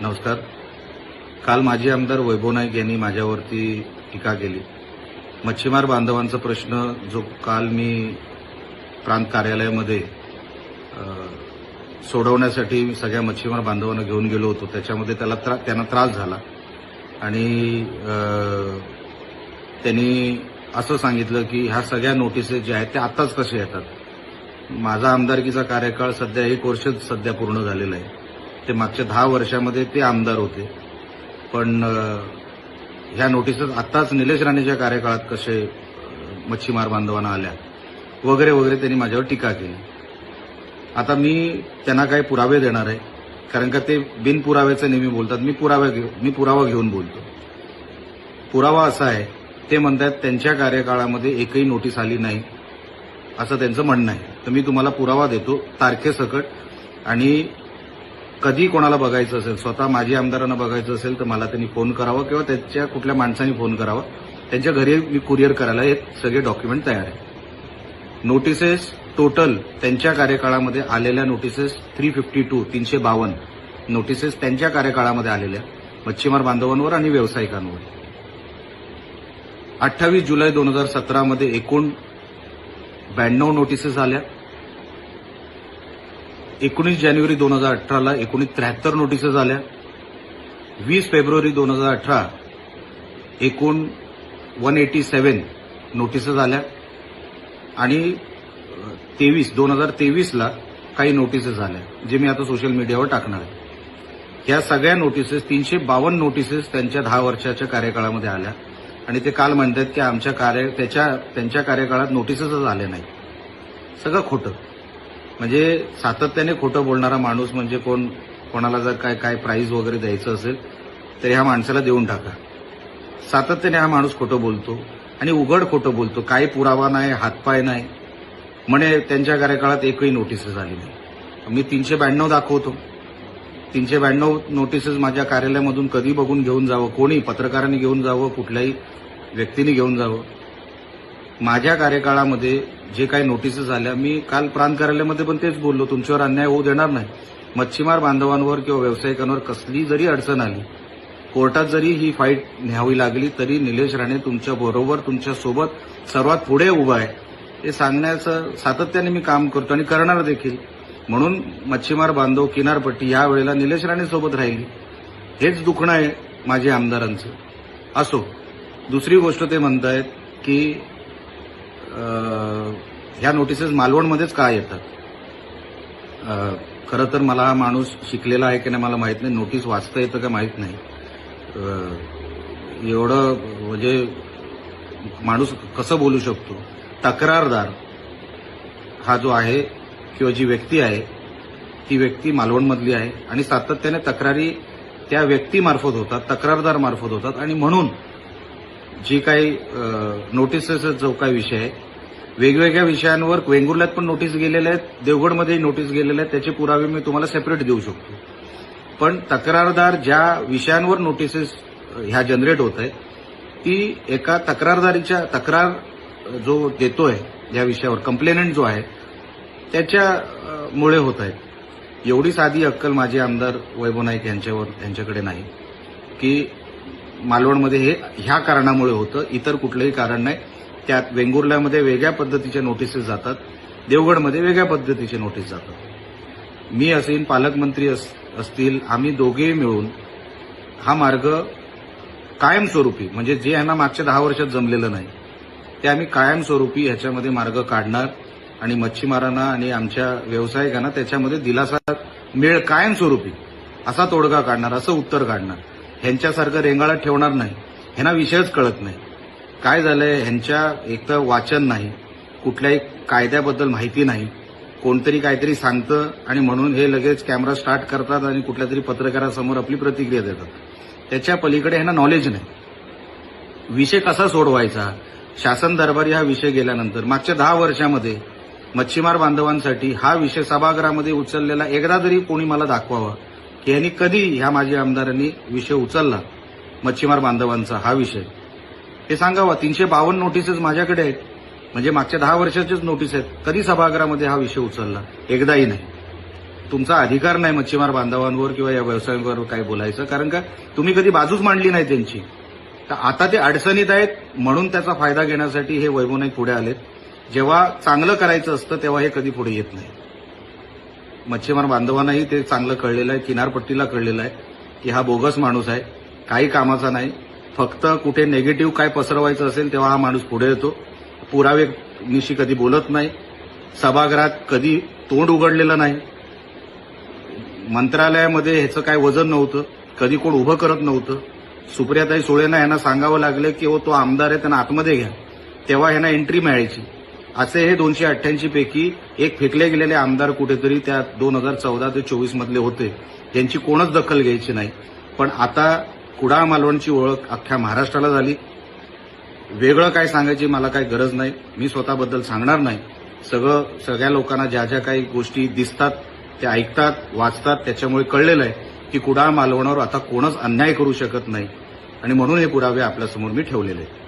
नमस्कार. काल माजी आमदार वैभव नाईक यांनी माझ्यावरती टीका केली. मच्छीमार बांधवांचा प्रश्न जो काल मी प्रांत कार्यालयामध्ये सोडवण्यासाठी सगळ्या मच्छीमार बांधवांना घेऊन गेलो होतो, त्याच्यामध्ये त्यांना त्रास झाला आणि त्यांनी असं सांगितलं की ह्या सगळ्या नोटिसेस ज्या आहेत त्या आत्ताच कशा येतात. माझा आमदारकीचा कार्यकाळ सध्या 1 वर्ष सध्या पूर्ण झालेला आहे. ते मागच्या 10 वर्षामध्ये ते आमदार होते, पण ह्या नोटिसेस आत्ताच निलेश राणेच्या कार्यकाळात कसे मच्छीमार बांधवांना आल्या वगैरे वगैरे त्यांनी माझ्यावर टीका केली. आता मी त्यांना काही पुरावे देणार आहे, कारण का ते बिनपुराव्याचे नेहमी बोलतात. मी पुरावा घेऊन बोलतो. पुरावा असा आहे, ते म्हणतात त्यांच्या कार्यकाळामध्ये एकही नोटीस आली नाही असं त्यांचं म्हणणं आहे. तर मी तुम्हाला पुरावा देतो तारखेसकट, आणि कधी कोणाला बघायचं असेल, स्वतः माजी आमदारांना बघायचं असेल तर मला त्यांनी फोन करावा किंवा त्याच्या कुठल्या माणसांनी फोन करावा. त्यांच्या घरी मी कुरिअर करायला हे सगळे डॉक्युमेंट तयार आहे. नोटिसेस टोटल त्यांच्या कार्यकाळामध्ये आलेल्या नोटिसेस 352 नोटिसेस त्यांच्या कार्यकाळामध्ये आलेल्या मच्छीमार बांधवांवर आणि व्यावसायिकांवर. 28 जुलै 2017 मध्ये एकूण 92 नोटिसेस आल्या. 19 जानेवारी 2018ला 73 नोटिसेस आल्या. 20 फेब्रुवारी 2018 एकूण 187 नोटिसेस आल्या आणि 2023ला काही नोटिसेस आल्या, जे मी आता सोशल मीडियावर टाकणार आहे. या सगळ्या नोटिसेस 352 नोटिसेस त्यांच्या 10 वर्षाच्या कार्यकाळामध्ये आल्या आणि ते काल म्हणतात की त्यांच्या कार्यकाळात नोटिसेसच आल्या नाही. सगळं खोटं. म्हणजे सातत्याने खोटं बोलणारा माणूस म्हणजे कोणाला जर काय प्राईज वगैरे द्यायचं असेल तर ह्या माणसाला देऊन टाका. सातत्याने हा माणूस खोटं बोलतो आणि उघड खोटं बोलतो. काही पुरावा नाही, हातपाय नाही, म्हणे त्यांच्या कार्यकाळात एकही नोटिसेस आली नाही. मी 392 दाखवतो. 392 नोटिसेस माझ्या कार्यालयामधून कधी बघून घेऊन जावं, कोणी पत्रकारांनी घेऊन जावं, कुठल्याही व्यक्तीने घेऊन जावं. माझ्या कार्यकाळामध्ये जे काही नोटिसेस आल्या, मी काल प्रांत कार्यालयामध्ये पण तेच बोललो, तुमच्यावर अन्याय होऊ देणार नाही. मच्छीमार बांधवांवर किंवा व्यावसायिकांवर कसली जरी अडचण आली, कोर्टात जरी ही फाईट न्यावी लागली, तरी निलेश राणे तुमच्या बरोबर, तुमच्यासोबत सर्वात पुढे उभा आहे हे सांगण्याचं सातत्याने मी काम करतो आणि करणार देखील. म्हणून मच्छीमार बांधव किनारपट्टी यावेळेला निलेश राणे सोबत राहिली. हेच दुखणं आहे माझ्या आमदारांचं. असो, दुसरी गोष्ट ते म्हणतायत की ह्या नोटिसेस मालवणमध्येच का येतात. खरं तर मला हा माणूस शिकलेला आहे की नाही मला माहित नाही, नोटीस वाचता येतं का माहित नाही. एवढं म्हणजे माणूस कसं बोलू शकतो. तक्रारदार हा जो आहे किंवा जी व्यक्ती आहे ती व्यक्ती मालवणमधली आहे आणि सातत्याने तक्रारी त्या व्यक्तीमार्फत होतात, तक्रारदार मार्फत होतात. आणि म्हणून जी काही नोटिसेसचा जो काही विषय आहे, वेगवेगळ्या विषयांवर वेंगुर्ल्यात पण नोटीस गेलेल्या आहेत, देवगडमध्येही नोटीस गेलेल्या आहेत. त्याचे पुरावे मी तुम्हाला सेपरेट देऊ शकतो. पण तक्रारदार ज्या विषयांवर नोटिसेस ह्या जनरेट होत आहे, ती एका तक्रार जो देतोय या विषयावर, कंप्लेनंट जो आहे त्याच्यामुळे होत आहेत. एवढी साधी अक्कल माझे आमदार वैभव नाईक यांच्याकडे नाही की मालवणमध्ये हे ह्या कारणामुळे होतं, इतर कुठलंही कारण नाही. त्यात वेंगुर्ल्यामध्ये वेगळ्या पद्धतीच्या नोटिसेस जातात, देवगडमध्ये वेगळ्या पद्धतीचे नोटीस जातात. मी असेल, पालकमंत्री असतील, आम्ही दोघेही मिळून हा मार्ग कायमस्वरूपी, म्हणजे जे यांना मागच्या 10 वर्षात जमलेलं नाही ते आम्ही कायमस्वरूपी ह्याच्यामध्ये मार्ग काढणार आणि मच्छीमारांना आणि आमच्या व्यावसायिकांना त्याच्यामध्ये दिलासा मिळेल. कायमस्वरूपी असा तोडगा काढणार, असं उत्तर काढणार. ह्यांच्यासारखं रेंगाळत ठेवणार नाही. ह्यांना विषयच कळत नाही. काय झालंय, ह्यांच्या एक तर वाचन नाही, कुठल्याही कायद्याबद्दल माहिती नाही. कोणतरी काहीतरी सांगतं आणि म्हणून हे लगेच कॅमेरा स्टार्ट करतात आणि कुठल्या तरी पत्रकारासमोर आपली प्रतिक्रिया देतात. त्याच्या पलीकडे ह्यांना नॉलेज नाही. विषय कसा सोडवायचा, शासन दरबारी हा विषय गेल्यानंतर मागच्या 10 वर्षामध्ये मच्छीमार बांधवांसाठी हा विषय सभागृहामध्ये उचललेला एकदा तरी कोणी मला दाखवावा की यांनी कधी ह्या माझ्या आमदारांनी विषय उचलला मच्छीमार बांधवांचा हा विषय, हे सांगावा. 352 नोटिसेस माझ्याकडे आहेत, म्हणजे मागच्या 10 वर्षाचेच नोटीस आहेत. कधी सभागृहामध्ये हा विषय उचलला? एकदाही नाही. तुमचा अधिकार नाही मच्छीमार बांधवांवर किंवा या व्यवसायांवर काय बोलायचं, कारण का तुम्ही कधी बाजूच मांडली नाही त्यांची. तर आता ते अडचणीत आहेत म्हणून त्याचा फायदा घेण्यासाठी हे वैभव नाईक पुढे आलेत. जेव्हा चांगलं करायचं असतं तेव्हा हे कधी पुढे येत नाही. मच्छीमार बांधवांनाही ते चांगलं कळलेलं आहे, किनारपट्टीला कळलेलं आहे की हा बोगस माणूस आहे, काही कामाचा नाही. फक्त कुठे नेगेटिव्ह काय पसरवायचं असेल तेव्हा हा माणूस पुढे येतो. पुरावेनिशी कधी बोलत नाही, सभागृहात कधी तोंड उघडलेलं नाही. मंत्रालयामध्ये ह्याचं काय वजन नव्हतं, कधी कोण उभं करत नव्हतं. सुप्रियाताई सुळेंना यांना सांगावं लागलं की तो आमदार आहे त्यांना आतमध्ये घ्या, तेव्हा यांना एंट्री मिळायची. असे हे 288 पैकी एक फेकले गेलेले आमदार कुठेतरी त्या 2014 ते 24 मधले होते, यांची कोणच दखल घ्यायची नाही. पण आता कुडाळ मालवणची ओळख अख्ख्या महाराष्ट्राला झाली. वेगळं काय सांगायची मला काही गरज नाही, मी स्वतःबद्दल सांगणार नाही. सगळ्या लोकांना ज्या ज्या काही गोष्टी दिसतात ते ऐकतात, वाचतात, त्याच्यामुळे कळलेलं आहे की कुडाळ मालवणावर आता कोणच अन्याय करू शकत नाही आणि म्हणून हे पुरावे आपल्यासमोर मी ठेवलेले आहेत.